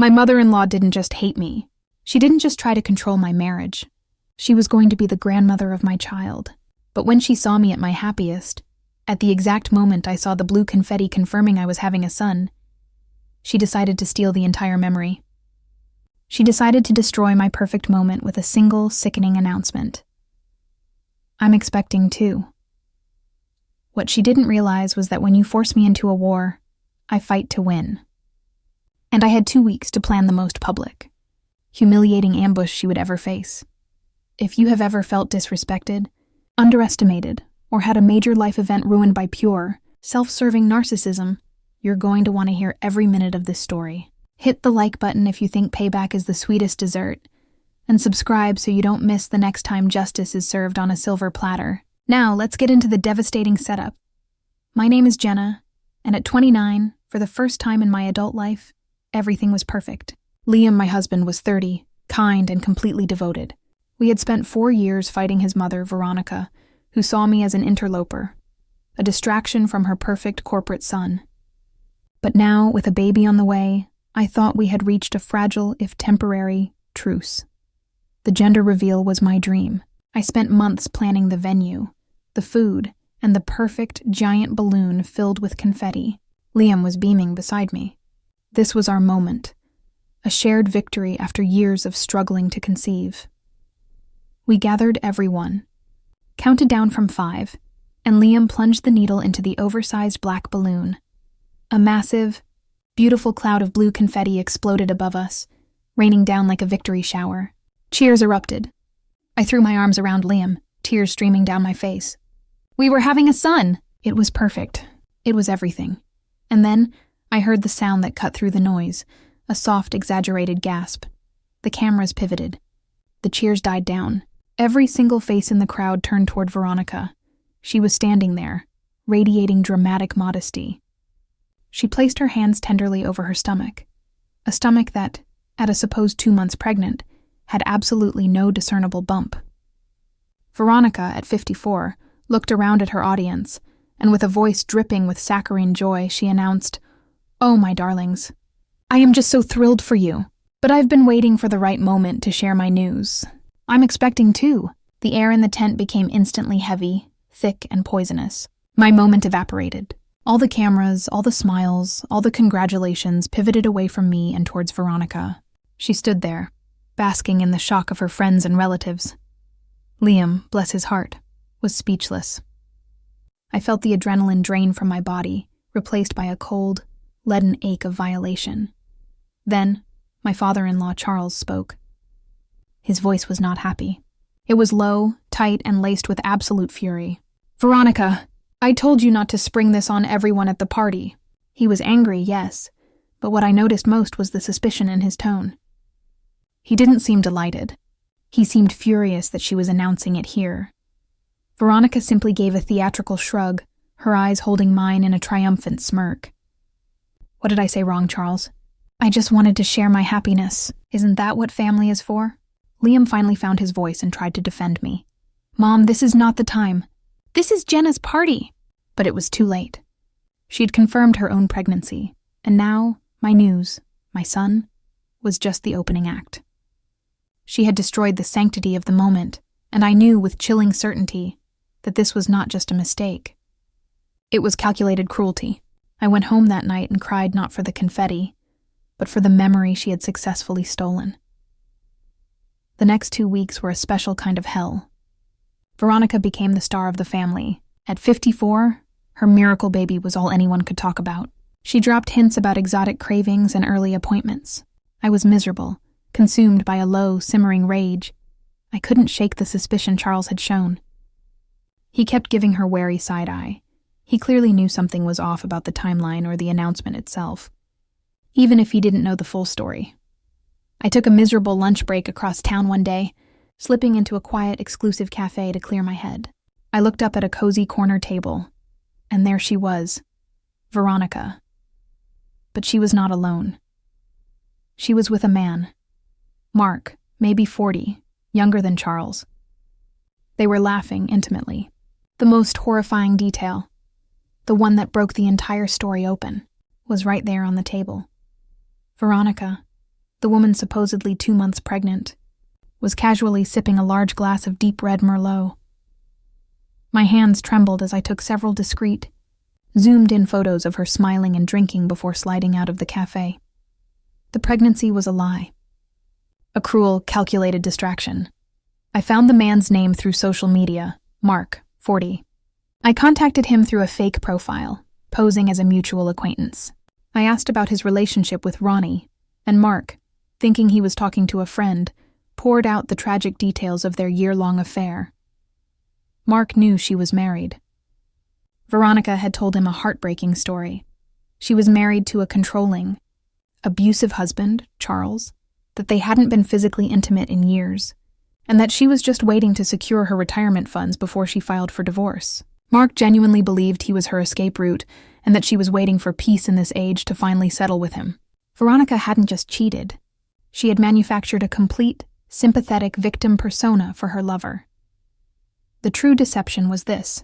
My mother-in-law didn't just hate me. She didn't just try to control my marriage. She was going to be the grandmother of my child. But when she saw me at my happiest, at the exact moment I saw the blue confetti confirming I was having a son, she decided to steal the entire memory. She decided to destroy my perfect moment with a single, sickening announcement. I'm expecting too. What she didn't realize was that when you force me into a war, I fight to win. And I had 2 weeks to plan the most public, humiliating ambush she would ever face. If you have ever felt disrespected, underestimated, or had a major life event ruined by pure, self-serving narcissism, you're going to want to hear every minute of this story. Hit the like button if you think payback is the sweetest dessert, and subscribe so you don't miss the next time justice is served on a silver platter. Now, let's get into the devastating setup. My name is Jenna, and at 29, for the first time in my adult life, everything was perfect. Liam, my husband, was 30, kind and completely devoted. We had spent 4 years fighting his mother, Veronica, who saw me as an interloper, a distraction from her perfect corporate son. But now, with a baby on the way, I thought we had reached a fragile, if temporary, truce. The gender reveal was my dream. I spent months planning the venue, the food, and the perfect giant balloon filled with confetti. Liam was beaming beside me. This was our moment, a shared victory after years of struggling to conceive. We gathered everyone, counted down from 5, and Liam plunged the needle into the oversized black balloon. A massive, beautiful cloud of blue confetti exploded above us, raining down like a victory shower. Cheers erupted. I threw my arms around Liam, tears streaming down my face. We were having a son! It was perfect. It was everything. And then I heard the sound that cut through the noise, a soft, exaggerated gasp. The cameras pivoted. The cheers died down. Every single face in the crowd turned toward Veronica. She was standing there, radiating dramatic modesty. She placed her hands tenderly over her stomach, a stomach that, at a supposed 2 months pregnant, had absolutely no discernible bump. Veronica, at 54, looked around at her audience, and with a voice dripping with saccharine joy, she announced, "Oh, my darlings, I am just so thrilled for you, but I've been waiting for the right moment to share my news. I'm expecting too." The air in the tent became instantly heavy, thick, and poisonous. My moment evaporated. All the cameras, all the smiles, all the congratulations pivoted away from me and towards Veronica. She stood there, basking in the shock of her friends and relatives. Liam, bless his heart, was speechless. I felt the adrenaline drain from my body, replaced by a cold, leaden ache of violation. Then, my father-in-law Charles spoke. His voice was not happy. It was low, tight, and laced with absolute fury. "Veronica, I told you not to spring this on everyone at the party." He was angry, yes, but what I noticed most was the suspicion in his tone. He didn't seem delighted. He seemed furious that she was announcing it here. Veronica simply gave a theatrical shrug, her eyes holding mine in a triumphant smirk. "What did I say wrong, Charles?" "I just wanted to share my happiness. Isn't that what family is for?" Liam finally found his voice and tried to defend me. "Mom, this is not the time. This is Jenna's party." But it was too late. She'd confirmed her own pregnancy, and now my news, my son, was just the opening act. She had destroyed the sanctity of the moment, and I knew with chilling certainty that this was not just a mistake. It was calculated cruelty. I went home that night and cried not for the confetti, but for the memory she had successfully stolen. The next 2 weeks were a special kind of hell. Veronica became the star of the family. At 54, her miracle baby was all anyone could talk about. She dropped hints about exotic cravings and early appointments. I was miserable, consumed by a low, simmering rage. I couldn't shake the suspicion Charles had shown. He kept giving her wary side-eye. He clearly knew something was off about the timeline or the announcement itself, even if he didn't know the full story. I took a miserable lunch break across town one day, slipping into a quiet, exclusive cafe to clear my head. I looked up at a cozy corner table, and there she was, Veronica. But she was not alone. She was with a man, Mark, maybe 40, younger than Charles. They were laughing intimately. The most horrifying detail, the one that broke the entire story open, was right there on the table. Veronica, the woman supposedly 2 months pregnant, was casually sipping a large glass of deep red Merlot. My hands trembled as I took several discreet, zoomed-in photos of her smiling and drinking before sliding out of the cafe. The pregnancy was a lie. A cruel, calculated distraction. I found the man's name through social media, Mark, 40. I contacted him through a fake profile, posing as a mutual acquaintance. I asked about his relationship with Ronnie, and Mark, thinking he was talking to a friend, poured out the tragic details of their year-long affair. Mark knew she was married. Veronica had told him a heartbreaking story. She was married to a controlling, abusive husband, Charles, that they hadn't been physically intimate in years, and that she was just waiting to secure her retirement funds before she filed for divorce. Mark genuinely believed he was her escape route and that she was waiting for peace in this age to finally settle with him. Veronica hadn't just cheated. She had manufactured a complete, sympathetic victim persona for her lover. The true deception was this.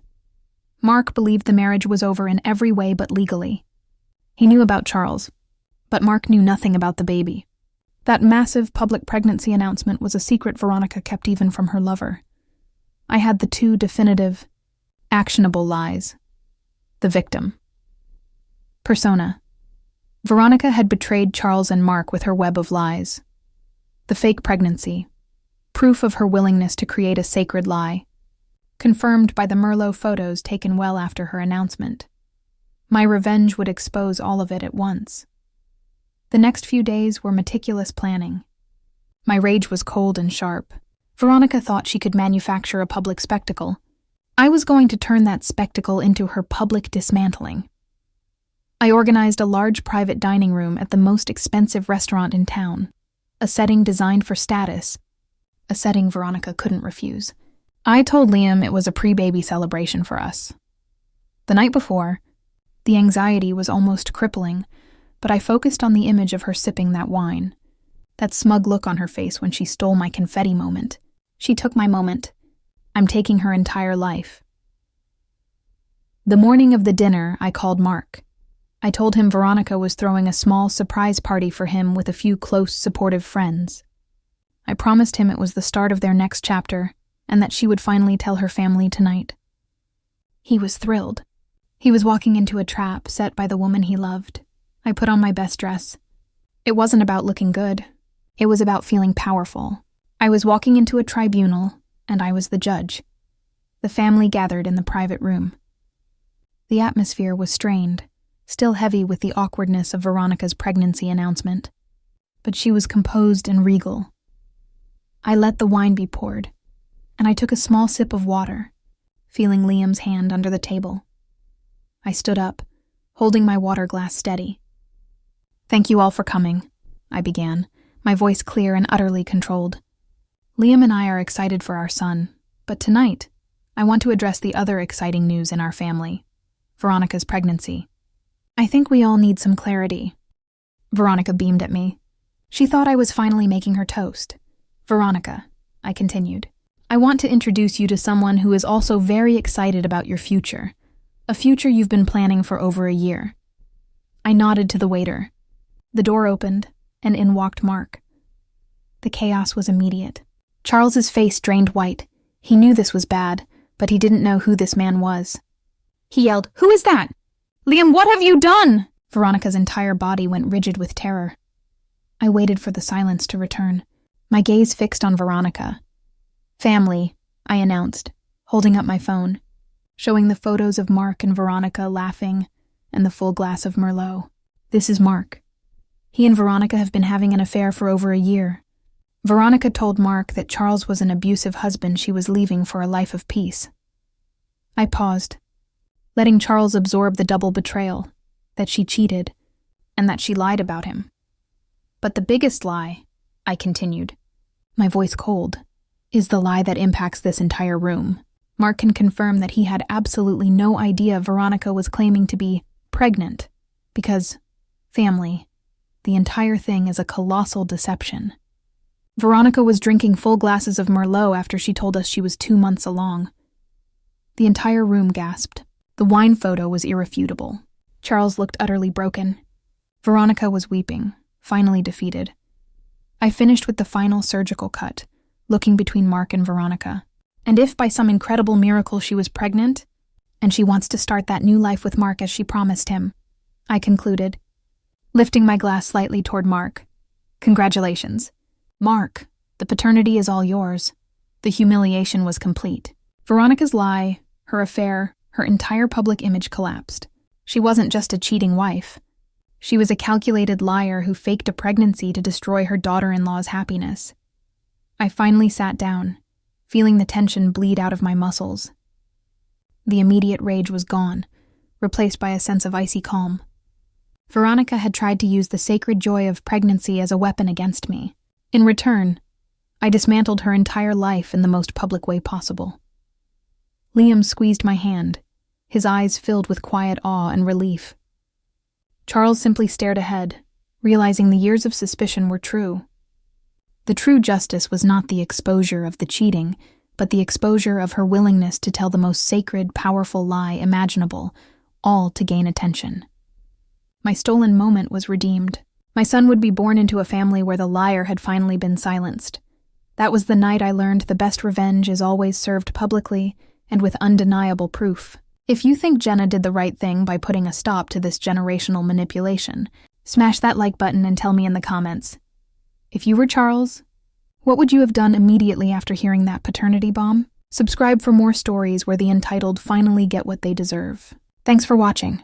Mark believed the marriage was over in every way but legally. He knew about Charles, but Mark knew nothing about the baby. That massive public pregnancy announcement was a secret Veronica kept even from her lover. I had the two definitive, actionable lies. The victim. Persona. Veronica had betrayed Charles and Mark with her web of lies. The fake pregnancy. Proof of her willingness to create a sacred lie. Confirmed by the Merlot photos taken well after her announcement. My revenge would expose all of it at once. The next few days were meticulous planning. My rage was cold and sharp. Veronica thought she could manufacture a public spectacle. I was going to turn that spectacle into her public dismantling. I organized a large private dining room at the most expensive restaurant in town, a setting designed for status, a setting Veronica couldn't refuse. I told Liam it was a pre-baby celebration for us. The night before, the anxiety was almost crippling, but I focused on the image of her sipping that wine, that smug look on her face when she stole my confetti moment. She took my moment. I'm taking her entire life. The morning of the dinner, I called Mark. I told him Veronica was throwing a small surprise party for him with a few close, supportive friends. I promised him it was the start of their next chapter, and that she would finally tell her family tonight. He was thrilled. He was walking into a trap set by the woman he loved. I put on my best dress. It wasn't about looking good. It was about feeling powerful. I was walking into a tribunal, and I was the judge. The family gathered in the private room. The atmosphere was strained, still heavy with the awkwardness of Veronica's pregnancy announcement. But she was composed and regal. I let the wine be poured, and I took a small sip of water, feeling Liam's hand under the table. I stood up, holding my water glass steady. "Thank you all for coming," I began, my voice clear and utterly controlled. "Liam and I are excited for our son, but tonight, I want to address the other exciting news in our family, Veronica's pregnancy. I think we all need some clarity." Veronica beamed at me. She thought I was finally making her toast. "Veronica," I continued, "I want to introduce you to someone who is also very excited about your future, a future you've been planning for over a year." I nodded to the waiter. The door opened, and in walked Mark. The chaos was immediate. Charles's face drained white. He knew this was bad, but he didn't know who this man was. He yelled, "Who is that? Liam, what have you done?" Veronica's entire body went rigid with terror. I waited for the silence to return, my gaze fixed on Veronica. "Family," I announced, holding up my phone, showing the photos of Mark and Veronica laughing and the full glass of Merlot. "This is Mark. He and Veronica have been having an affair for over a year. Veronica told Mark that Charles was an abusive husband she was leaving for a life of peace." I paused, letting Charles absorb the double betrayal, that she cheated, and that she lied about him. "But the biggest lie," I continued, my voice cold, "is the lie that impacts this entire room. Mark can confirm that he had absolutely no idea Veronica was claiming to be pregnant, because, family, the entire thing is a colossal deception. Veronica was drinking full glasses of Merlot after she told us she was 2 months along." The entire room gasped. The wine photo was irrefutable. Charles looked utterly broken. Veronica was weeping, finally defeated. I finished with the final surgical cut, looking between Mark and Veronica. And if by some incredible miracle she was pregnant, and she wants to start that new life with Mark as she promised him, I concluded, lifting my glass slightly toward Mark. Congratulations. Mark, the paternity is all yours. The humiliation was complete. Veronica's lie, her affair, her entire public image collapsed. She wasn't just a cheating wife. She was a calculated liar who faked a pregnancy to destroy her daughter-in-law's happiness. I finally sat down, feeling the tension bleed out of my muscles. The immediate rage was gone, replaced by a sense of icy calm. Veronica had tried to use the sacred joy of pregnancy as a weapon against me. In return, I dismantled her entire life in the most public way possible. Liam squeezed my hand, his eyes filled with quiet awe and relief. Charles simply stared ahead, realizing the years of suspicion were true. The true justice was not the exposure of the cheating, but the exposure of her willingness to tell the most sacred, powerful lie imaginable, all to gain attention. My stolen moment was redeemed. My son would be born into a family where the liar had finally been silenced. That was the night I learned the best revenge is always served publicly and with undeniable proof. If you think Jenna did the right thing by putting a stop to this generational manipulation, smash that like button and tell me in the comments. If you were Charles, what would you have done immediately after hearing that paternity bomb? Subscribe for more stories where the entitled finally get what they deserve. Thanks for watching.